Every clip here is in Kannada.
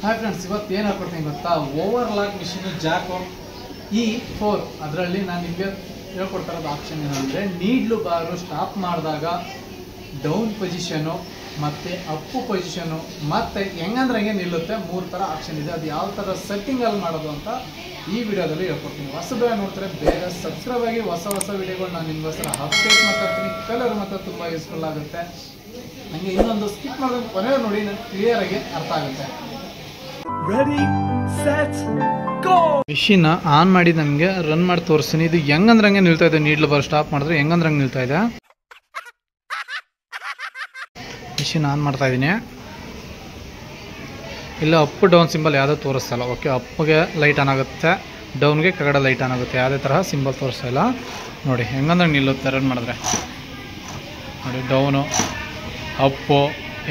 ಹಾಯ್ ಫ್ರೆಂಡ್ಸ್, ಇವತ್ತು ಏನು ಹೇಳ್ಕೊಡ್ತೀನಿ ಗೊತ್ತಾ, ಓವರ್ಲಾಕ್ ಮಿಷಿನ್ ಜಾಕೋ E4 ಅದರಲ್ಲಿ ನಾನು ನಿಮಗೆ ಹೇಳ್ಕೊಡ್ತಾ ಇರೋದು ಆಪ್ಷನ್ ಏನಂದರೆ ನೀಡ್ಲು ಬಾರು ಸ್ಟಾಪ್ ಮಾಡಿದಾಗ ಡೌನ್ ಪೊಸಿಷನು ಮತ್ತು ಅಪ್ಪು ಪೊಸಿಷನು ಮತ್ತು ಹೆಂಗಂದ್ರೆ ಹಂಗೆ ನಿಲ್ಲುತ್ತೆ. 3 ಥರ ಆಪ್ಷನ್ ಇದೆ. ಅದು ಯಾವ ಥರ ಸೆಟ್ಟಿಂಗಲ್ಲಿ ಮಾಡೋದು ಅಂತ ಈ ವಿಡಿಯೋದಲ್ಲಿ ಹೇಳ್ಕೊಡ್ತೀನಿ. ಹೊಸದಾಗಿ ನೋಡ್ತಾರೆ ಬೇಗ ಸಬ್ಸ್ಕ್ರೈಬ್ ಆಗಿ ಹೊಸ ವಿಡಿಯೋಗಳು ನಾನು ನಿಮಗೋಸ್ಕರ ಅಪ್ಡೇಟ್ ಮಾಡ್ತಾಯಿರ್ತೀನಿ. ಕಲರ್ ಮಾತ್ರ ತುಂಬ ಯೂಸ್ಫುಲ್ ಆಗುತ್ತೆ. ನನಗೆ ಇನ್ನೊಂದು ಸ್ಕಿಪ್ ಮಾಡೋದು ಕೊನೆಗೆ ನೋಡಿ, ನನಗೆ ಕ್ಲಿಯರಾಗಿ ಅರ್ಥ ಆಗುತ್ತೆ. Ready, set, go! Machine on ಮಾಡಿ ನನಗೆ ರನ್ ಮಾಡಿ ತೋರಿಸ್ತೀನಿ. ಇದು ಹೆಂಗಂದ್ರೆ ಹಂಗೆ ನಿಲ್ತಾ ಇದೆ. ನೀಡ್ಲು ಬಾರ್ ಸ್ಟಾಪ್ ಮಾಡಿದ್ರೆ ಹೆಂಗಂದ್ರೆ ಹಂಗೆ ನಿಲ್ತಾ ಇದೆ. ಮಿಷಿನ್ ಆನ್ ಮಾಡ್ತಾ ಇದ್ದೀನಿ. ಇಲ್ಲ ಅಪ್ ಡೌನ್ ಸಿಂಬಲ್ ಯಾವುದೋ ತೋರಿಸ್ತಲ್ಲ. ಓಕೆ, ಅಪ್ಗೆ ಲೈಟ್ ಆನ್ ಆಗುತ್ತೆ, ಡೌನ್ಗೆ ಕೆಳಗಡೆ ಲೈಟ್ ಆನ್ ಆಗುತ್ತೆ. ಯಾವುದೇ ತರಹ ಸಿಂಬಲ್ ತೋರಿಸ್ತಾ ಇಲ್ಲ. ನೋಡಿ ಹೆಂಗಂದ್ರೆ ನಿಲ್ಲುತ್ತೆ ರನ್ ಮಾಡಿದ್ರೆ. ನೋಡಿ ಡೌನು ಅಪ್ಪು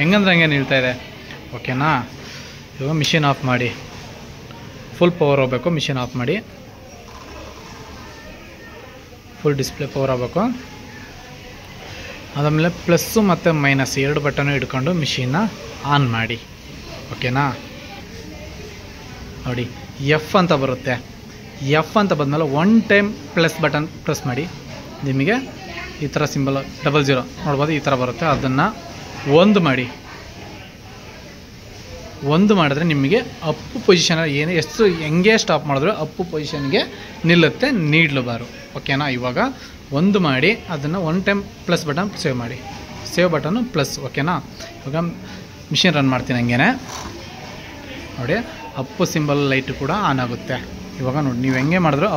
ಹೆಂಗಂದ್ರೆ ಹಂಗೆ ನಿಲ್ತಾ ಇದೆ. ಓಕೆನಾ? ಇವಾಗ ಮಿಷಿನ್ ಆಫ್ ಮಾಡಿ, ಫುಲ್ ಪವರ್ ಹೋಗಬೇಕು. ಮಿಷಿನ್ ಆಫ್ ಮಾಡಿ, ಫುಲ್ ಡಿಸ್ಪ್ಲೇ ಪವರ್ ಆಗಬೇಕು. ಅದಾದಮೇಲೆ ಪ್ಲಸ್ಸು ಮತ್ತು ಮೈನಸ್ 2 ಬಟನ್ನು ಹಿಡ್ಕೊಂಡು ಮಿಷಿನ್ನ ಆನ್ ಮಾಡಿ. ಓಕೆನಾ? ನೋಡಿ ಎಫ್ ಅಂತ ಬರುತ್ತೆ. ಎಫ್ ಅಂತ ಬಂದಮೇಲೆ 1 ಟೈಮ್ ಪ್ಲಸ್ ಬಟನ್ ಪ್ರೆಸ್ ಮಾಡಿ. ನಿಮಗೆ ಈ ಥರ ಸಿಂಬಲ್ 00 ನೋಡ್ಬೋದು, ಈ ಥರ ಬರುತ್ತೆ. ಅದನ್ನು 1 ಮಾಡಿ. 1 ಮಾಡಿದ್ರೆ ನಿಮಗೆ ಅಪ್ಪು ಪೊಸಿಷನಲ್ಲಿ ಏನು ಎಷ್ಟು ಹೆಂಗೆ ಸ್ಟಾಪ್ ಮಾಡಿದ್ರು ಅಪ್ಪು ಪೊಸಿಷನ್ಗೆ ನಿಲ್ಲುತ್ತೆ ನೀಡ್ಲು ಬಾರು. ಓಕೆನಾ? ಇವಾಗ 1 ಮಾಡಿ ಅದನ್ನು 1 ಟೈಮ್ ಪ್ಲಸ್ ಬಟನ್ ಸೇವ್ ಮಾಡಿ. Save button plus. ಓಕೆನಾ? ಇವಾಗ ಮಿಷಿನ್ ರನ್ ಮಾಡ್ತೀನಿ ಹಂಗೇನೆ. ನೋಡಿ ಅಪ್ಪು ಸಿಂಬಲ್ ಲೈಟು ಕೂಡ ಆನ್ ಆಗುತ್ತೆ. ಇವಾಗ ನೋಡಿ ನೀವು ಹೆಂಗೆ ಮಾಡಿದ್ರು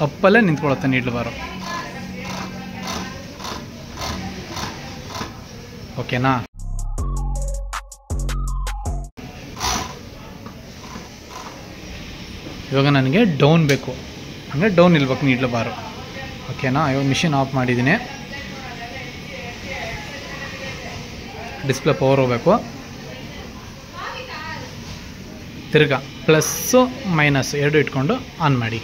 ಅಪ್ಪಲ್ಲೇ ನಿಂತ್ಕೊಳ್ಳುತ್ತೆ ನೀಡ್ಲು ಬಾರು. ಓಕೆನಾ? ಇವಾಗ ನನಗೆ ಡೌನ್ ಬೇಕು, ಅಂದರೆ ಡೌನ್ ನಿಲ್ಬೇಕು ನೀಡ್ಲು ಬಾರು. ಓಕೆನಾ? ಇವಾಗ ಮಿಷಿನ್ ಆಫ್ ಮಾಡಿದ್ದೀನಿ. ಡಿಸ್ಪ್ಲೇ ಪವರ್ ಹೋಗಬೇಕು. ತಿರ್ಗಾ ಪ್ಲಸ್ಸು ಮೈನಸ್ 2 ಇಟ್ಕೊಂಡು ಆನ್ ಮಾಡಿ.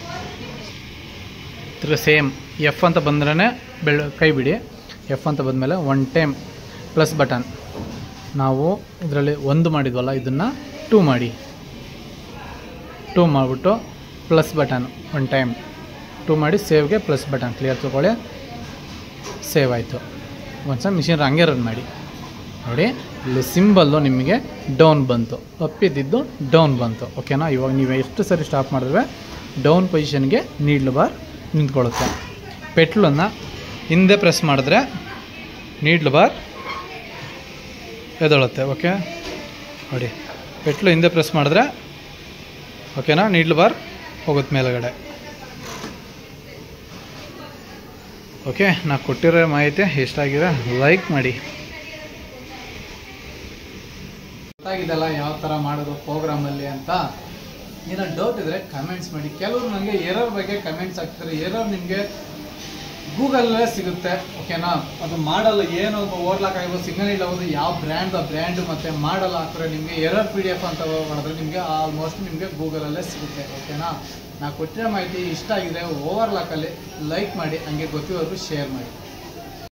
ತಿರ್ಗಾ ಸೇಮ್ ಎಫ್ ಅಂತ ಬಂದ್ರೇ ಕೈ ಬಿಡಿ. ಎಫ್ ಅಂತ ಬಂದಮೇಲೆ 1 ಟೈಮ್ ಪ್ಲಸ್ ಬಟನ್, ನಾವು ಇದರಲ್ಲಿ 1 ಮಾಡಿದ್ವಲ್ಲ ಇದನ್ನು 2 ಮಾಡಿ. 2 ಮಾಡಿಬಿಟ್ಟು ಪ್ಲಸ್ ಬಟನ್ 1 ಟೈಮ್ 2 ಮಾಡಿ ಸೇವ್ಗೆ ಪ್ಲಸ್ ಬಟನ್ ಕ್ಲಿಯರ್ ತೊಗೊಳ್ಳಿ. ಸೇವ್ ಆಯಿತು. ಒಂದ್ಸಲ ಮಿಷಿನ್ ಹಂಗೆ ರನ್ ಮಾಡಿ. ನೋಡಿ ಇಲ್ಲಿ ಸಿಂಬಲ್ಲು ನಿಮಗೆ ಡೌನ್ ಬಂತು, ಅಪ್ಪಿದ್ದು ಡೌನ್ ಬಂತು. ಓಕೆನಾ? ಇವಾಗ ನೀವು ಎಷ್ಟು ಸರಿ ಸ್ಟಾಪ್ ಮಾಡಿದ್ರೆ ಡೌನ್ ಪೊಸಿಷನ್ಗೆ ನೀಡ್ಲು ಬಾರ್ ನಿಂತ್ಕೊಳ್ಳುತ್ತೆ. ಪೆಟ್ಲನ್ನು ಹಿಂದೆ ಪ್ರೆಸ್ ಮಾಡಿದ್ರೆ ನೀಡ್ಲು ಬಾರ್ ಎದ್ದೇಳುತ್ತೆ. ಓಕೆ ನೋಡಿ, ಪೆಟ್ಲು ಹಿಂದೆ ಪ್ರೆಸ್ ಮಾಡಿದ್ರೆ ಓಕೆನಾ ನೀಡ್ಲು ಬಾರ್ ಹೋಗುತ್ತೆ ಮೇಲ್ಗಡೆ. ಓಕೆ, ನಾ ಕೊಟ್ಟಿರೋ ಮಾಹಿತಿ ಇಷ್ಟ ಆಗಿದೆ ಲೈಕ್ ಮಾಡಿ. ಗೊತ್ತಾಗಿದ್ದಲ್ಲ ಯಾವ ಥರ ಮಾಡೋದು ಪ್ರೋಗ್ರಾಮಲ್ಲಿ ಅಂತ. ಏನೋ ಡೌಟ್ ಇದ್ದರೆ ಕಮೆಂಟ್ಸ್ ಮಾಡಿ. ಕೆಲವರು ನನಗೆ ಎರರ್ ಬಗ್ಗೆ ಕಮೆಂಟ್ಸ್ ಹಾಕ್ತಾರೆ. ಎರರ್ ನಿಮಗೆ ಗೂಗಲಲ್ಲೇ ಸಿಗುತ್ತೆ. ಓಕೆನಾ? ಅದು ಮಾಡಲ್ಲ ಏನು ಓವರ್ಲಾಕ್ ಆಗಿರ್ಬೋದು, ಸಿಗ್ನಲ್ ಇಲ್ಲ ಆಗೋದು, ಯಾವ ಬ್ರ್ಯಾಂಡು ಮತ್ತು ಮಾಡಲ್ಲ ಹಾಕಿದ್ರೆ ನಿಮಗೆ ಎರರ್ PDF ಅಂತ ಮಾಡಿದ್ರೆ ನಿಮಗೆ ಆಲ್ಮೋಸ್ಟ್ ನಿಮಗೆ ಗೂಗಲಲ್ಲೇ ಸಿಗುತ್ತೆ. ಓಕೆನಾ? ನಾ ಕೊಟ್ಟಿರೋ ಮಾಹಿತಿ ಇಷ್ಟ ಆಗಿದೆ ಓವರ್ಲಾಕಲ್ಲಿ ಲೈಕ್ ಮಾಡಿ, ಹಂಗೆ ಗೊತ್ತಿರೋರು ಶೇರ್ ಮಾಡಿ.